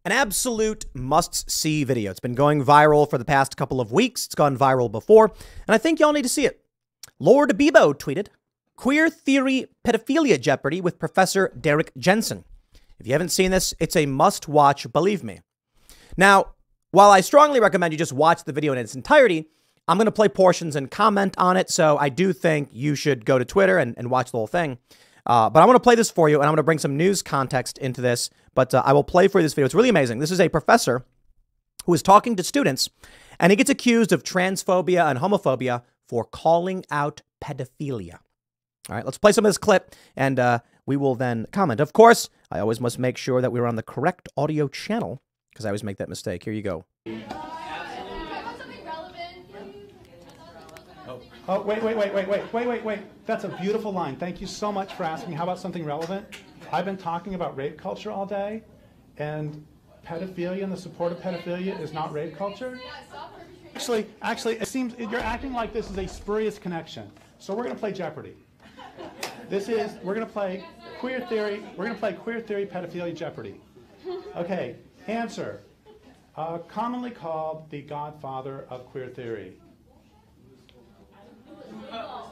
An absolute must-see video. It's been going viral for the past couple of weeks. It's gone viral before, and I think y'all need to see it. Lord Bebo tweeted, "Queer theory pedophilia jeopardy with Professor Derek Jensen." If you haven't seen this, it's a must-watch, believe me. Now, while I strongly recommend you just watch the video in its entirety, I'm going to play portions and comment on it, so I do think you should go to Twitter and watch the whole thing. But I'm going to play this for you, and I'm going to bring some news context into this, but I will play for you this video. It's really amazing. This is a professor who is talking to students, and he gets accused of transphobia and homophobia for calling out pedophilia. All right, let's play some of this clip, and we will then comment. Of course, I always must make sure that we're on the correct audio channel, because I always make that mistake. Here you go. Oh, wait. That's a beautiful line. Thank you so much for asking. How about something relevant? I've been talking about rape culture all day, and pedophilia and the support of pedophilia is not rape culture. Actually, it seems you're acting like this is a spurious connection. So we're going to play Jeopardy. We're going to play queer theory. We're going to play queer theory pedophilia Jeopardy. Okay, answer. Commonly called the godfather of queer theory.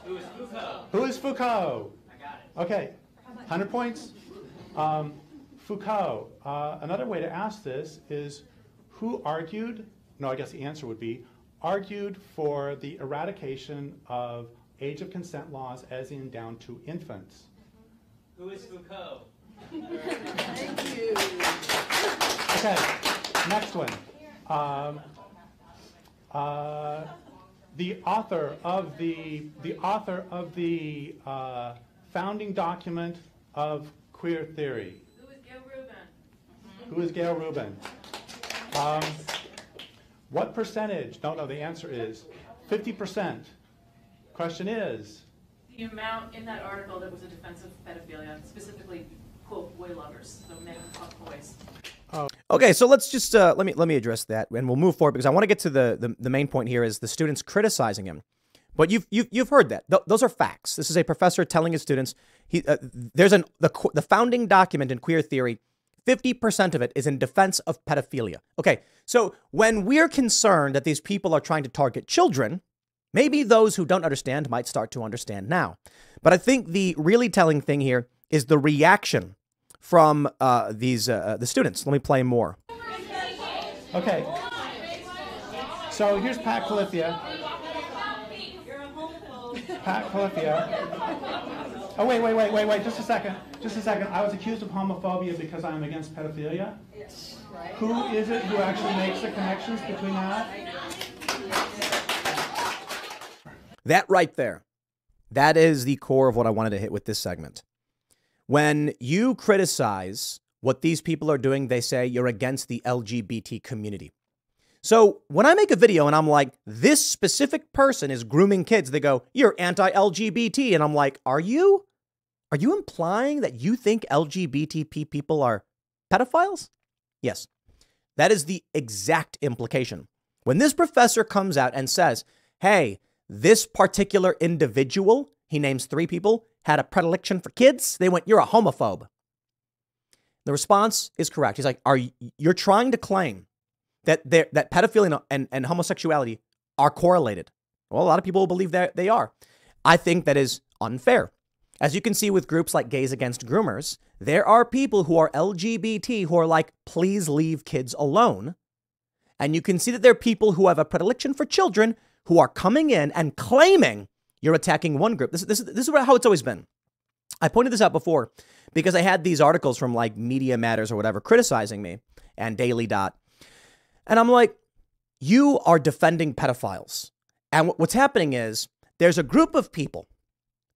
Who is Foucault? Who is Foucault? I got it. Okay, 100 points. Foucault. Another way to ask this is, who argued, no, I guess the answer would be, argued for the eradication of age of consent laws as in down to infants? Who is Foucault? Thank you. Okay, next one. The author of the founding document of queer theory. Who is Gail Rubin? What percentage? No, the answer is 50%. Question is? The amount in that article that was a defense of pedophilia, specifically, quote, boy lovers, so men who fuck boys. Okay, so let's just let me address that, and we'll move forward because I want to get to the main point here is the students criticizing him. But you've heard that. Those are facts. This is a professor telling his students there's the founding document in queer theory. 50% of it is in defense of pedophilia. Okay, so when we're concerned that these people are trying to target children, maybe those who don't understand might start to understand now. But I think the really telling thing here is the reaction from the students. Let me play more. Okay. So here's Pat Califia. Pat Califia. Oh, wait. Just a second. I was accused of homophobia because I'm against pedophilia. Yes. Right. Who is it who actually makes the connections between that? That right there. That is the core of what I wanted to hit with this segment. When you criticize what these people are doing, they say you're against the LGBT community. So when I make a video and I'm like, this specific person is grooming kids, they go, you're anti-LGBT. And I'm like, are you? Are you implying that you think LGBT people are pedophiles? Yes, that is the exact implication. When this professor comes out and says, hey, this particular individual, he names 3 people, had a predilection for kids, they went, you're a homophobe. The response is correct. He's like, you're trying to claim that pedophilia and homosexuality are correlated. Well, a lot of people will believe that they are. I think that is unfair. As you can see with groups like Gays Against Groomers, there are people who are LGBT who are like, please leave kids alone. And you can see that there are people who have a predilection for children who are coming in and claiming you're attacking one group. This is how it's always been. I pointed this out before because I had these articles from like Media Matters or whatever criticizing me and Daily Dot. And I'm like, you are defending pedophiles. And what's happening is there's a group of people.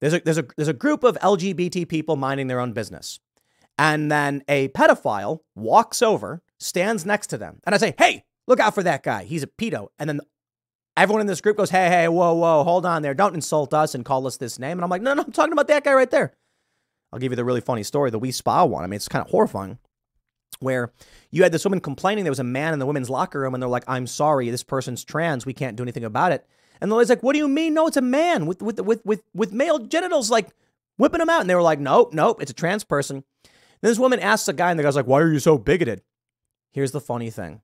There's a group of LGBT people minding their own business. And then a pedophile walks over, stands next to them. And I say, hey, look out for that guy. He's a pedo. And then everyone in this group goes, hey, whoa, hold on there. Don't insult us and call us this name. And I'm like, no, I'm talking about that guy right there. I'll give you the really funny story, the Wee Spa one. I mean, it's kind of horrifying, where you had this woman complaining there was a man in the women's locker room, and they're like, I'm sorry, this person's trans. We can't do anything about it. And the lady's like, what do you mean? No, it's a man with male genitals, like whipping him out. And they were like, nope, it's a trans person. Then this woman asks a guy, and the guy's like, why are you so bigoted? Here's the funny thing.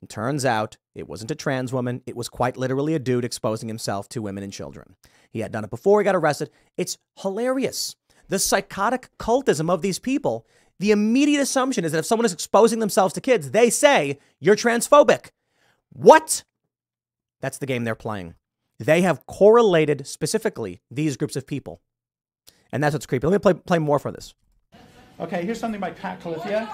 It turns out it wasn't a trans woman. It was quite literally a dude exposing himself to women and children. He had done it before he got arrested. It's hilarious. The psychotic cultism of these people. The immediate assumption is that if someone is exposing themselves to kids, they say, you're transphobic. What? That's the game they're playing. They have correlated specifically these groups of people. And that's what's creepy. Let me play more for this. Okay, here's something by Pat Califia.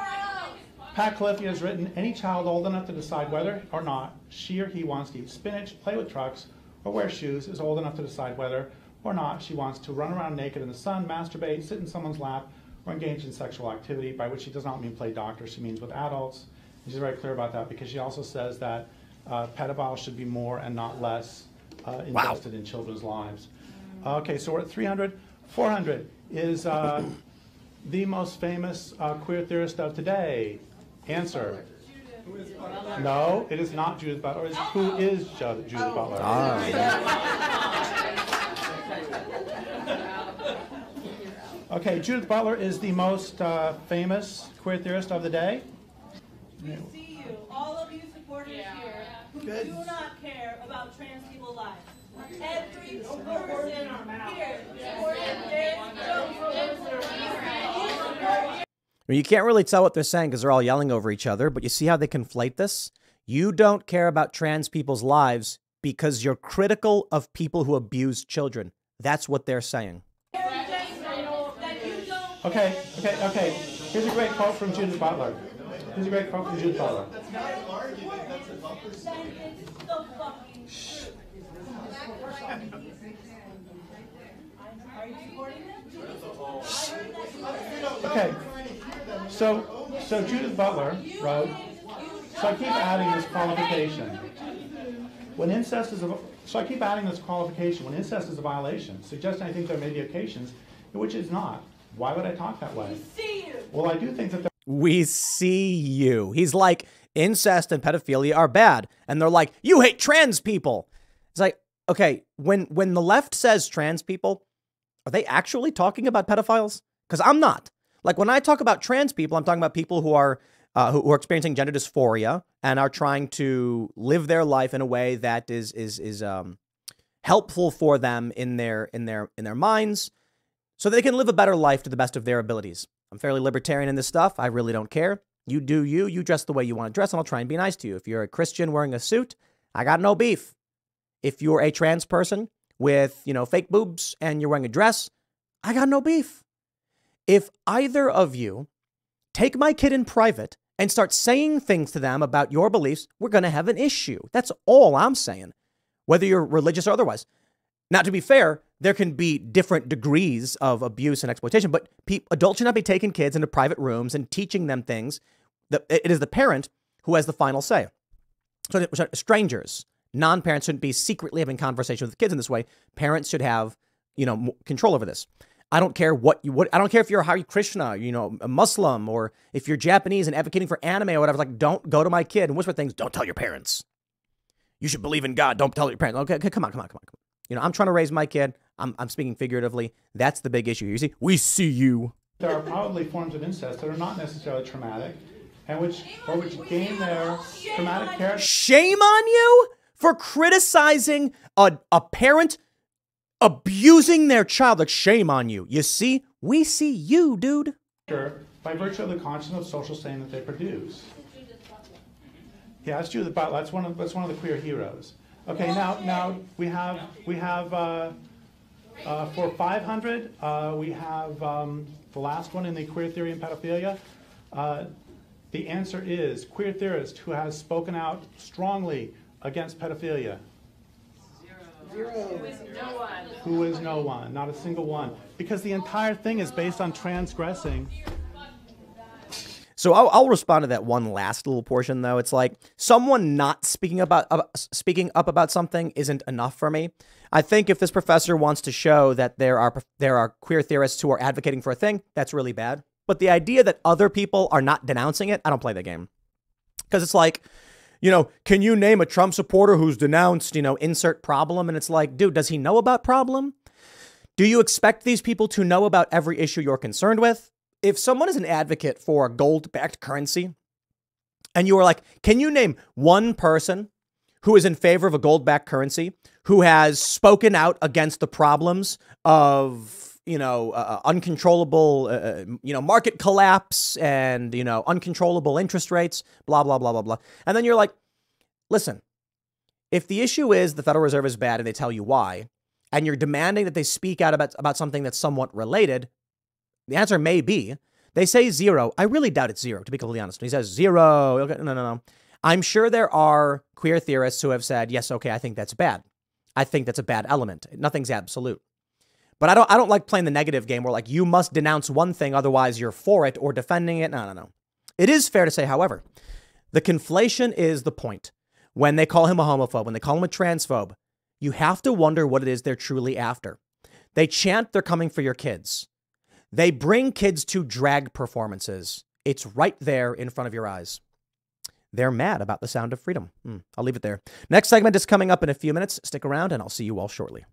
Pat Califia has written, any child old enough to decide whether or not she or he wants to eat spinach, play with trucks, or wear shoes is old enough to decide whether or not she wants to run around naked in the sun, masturbate, sit in someone's lap, or engage in sexual activity, by which she does not mean play doctor, she means with adults. And she's very clear about that because she also says that pedophiles should be more and not less invested in children's lives. Okay, so we're at 300. 400 is the most famous queer theorist of today. Answer. No, it is not Judith Butler. It's who is Judith Butler? Okay, Judith Butler is the most famous queer theorist of the day. We see you, all of you supporters here, who do not care about trans people's lives. Every person here You can't really tell what they're saying because they're all yelling over each other, but you see how they conflate this? You don't care about trans people's lives because you're critical of people who abuse children. That's what they're saying. Okay. Here's a great quote from Judith Butler. Okay, so Judith Butler wrote, so I keep adding this qualification. When incest is a violation, suggesting I think there may be occasions in which it's not. Why would I talk that way? Well, I do think that we see you. He's like, incest and pedophilia are bad. And they're like, you hate trans people. It's like, okay, when the left says trans people, are they actually talking about pedophiles? Because I'm not. Like when I talk about trans people, I'm talking about people who are experiencing gender dysphoria and are trying to live their life in a way that is helpful for them in their minds, so they can live a better life to the best of their abilities. I'm fairly libertarian in this stuff. I really don't care. You do you. You dress the way you want to dress, and I'll try and be nice to you. If you're a Christian wearing a suit, I got no beef. If you're a trans person with, fake boobs and you're wearing a dress, I got no beef. If either of you take my kid in private and start saying things to them about your beliefs, we're going to have an issue. That's all I'm saying, whether you're religious or otherwise. Now, to be fair, there can be different degrees of abuse and exploitation, but adults should not be taking kids into private rooms and teaching them things. It is the parent who has the final say. So strangers, non-parents shouldn't be secretly having conversations with kids in this way. Parents should have, control over this. I don't care I don't care if you're a Hare Krishna, a Muslim, or if you're Japanese and advocating for anime or whatever. Like, don't go to my kid and whisper things. Don't tell your parents. You should believe in God. Don't tell your parents. Okay, come on. I'm trying to raise my kid. I'm speaking figuratively. That's the big issue. You see, we see you. There are probably forms of incest that are not necessarily traumatic, and which gain their traumatic character. Shame on you for criticizing a parent abusing their child. Like, shame on you. You see, we see you, dude. By virtue of the consciousness of social saying that they produce. Yeah, that's Judith Butler. That's one of the queer heroes. Okay, now we have for 500 we have the last one in the queer theory and pedophilia. The answer is queer theorist who has spoken out strongly against pedophilia. Zero. Who is no one. Who is no one, not a single one, because the entire thing is based on transgressing. So I'll respond to that one last little portion, though. It's like someone not speaking up about something isn't enough for me. I think if this professor wants to show that there are queer theorists who are advocating for a thing, that's really bad. But the idea that other people are not denouncing it, I don't play that game. Because it's like, can you name a Trump supporter who's denounced, insert problem? And it's like, dude, does he know about problem? Do you expect these people to know about every issue you're concerned with? If someone is an advocate for a gold-backed currency, and you were like, can you name one person who is in favor of a gold-backed currency, who has spoken out against the problems of, uncontrollable, market collapse and, uncontrollable interest rates, blah, blah, blah, blah, blah. And then you're like, listen, if the issue is the Federal Reserve is bad and they tell you why, and you're demanding that they speak out about something that's somewhat related, the answer may be, they say zero. I really doubt it's zero, to be completely honest. When he says zero, okay, no. I'm sure there are queer theorists who have said, yes, okay, I think that's bad. I think that's a bad element. Nothing's absolute. But I don't like playing the negative game where like you must denounce one thing, otherwise you're for it or defending it. No. It is fair to say, however, the conflation is the point. When they call him a homophobe, when they call him a transphobe, you have to wonder what it is they're truly after. They chant they're coming for your kids. They bring kids to drag performances. It's right there in front of your eyes. They're mad about the sound of freedom. I'll leave it there. Next segment is coming up in a few minutes. Stick around and I'll see you all shortly.